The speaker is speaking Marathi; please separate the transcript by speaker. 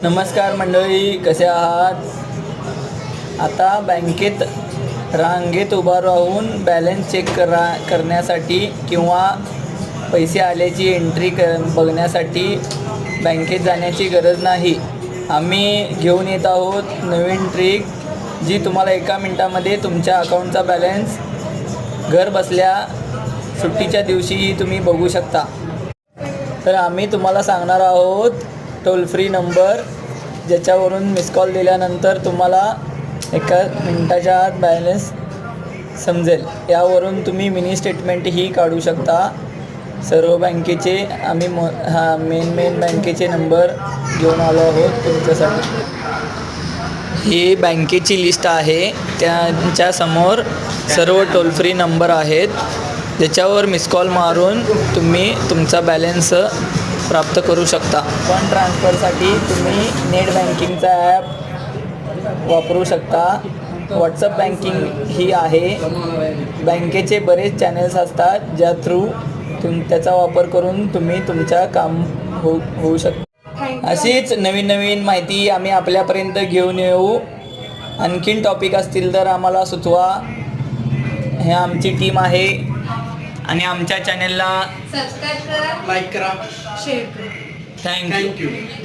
Speaker 1: नमस्कार मंडळी, कसे आहात? आता बँकेत रांगेत उभा राहून बॅलन्स चेक करण्यासाठी किंवा पैसे आल्याची एंट्री बघण्यासाठी बँकेत जाण्याची गरज नाही. आम्ही घेऊन येत आहोत नवीन ट्रिक, जी तुम्हाला 1 मिनिटामध्ये तुमच्या अकाउंटचा बॅलन्स घर बसल्या सुट्टीच्या दिवशीही तुम्ही बघू शकता. तर आम्ही तुम्हाला सांगणार आहोत टोल फ्री नंबर, ज्याच्यावरून मिस कॉल दिल्यानंतर तुम्हाला 1 मिनिटाच्या आत बॅलन्स समजेल. यावरून तुम्ही मिनी स्टेटमेंटही काढू शकता. सर्व बँकेचे आम्ही मेन बँकेचे नंबर घेऊन आलो आहोत तुमच्यासाठी. ही बँकेची लिस्ट आहे, त्यांच्यासमोर सर्व टोल फ्री नंबर आहेत, ज्याच्यावर मिस कॉल मारून तुम्ही तुमचा बॅलन्स प्राप्त करू शकता. फंड ट्रान्सफरसाठी तुम्ही नेट बँकिंगचा ॲप वापरू शकता. व्हॉट्सअप बँकिंग ही आहे. बँकेचे बरेच चॅनल्स असतात, ज्या थ्रू त्याचा वापर करून तुम्ही तुमच्या काम होऊ शकता. अशीच नवीन माहिती आम्ही आपल्यापर्यंत घेऊन येऊ. आणखीन टॉपिक असतील तर आम्हाला सुचवा. हे आमची टीम आहे आणि आमच्या चॅनलला
Speaker 2: सबस्क्राईब करा,
Speaker 3: लाईक करा,
Speaker 2: शेअर करा.
Speaker 1: थँक्यू.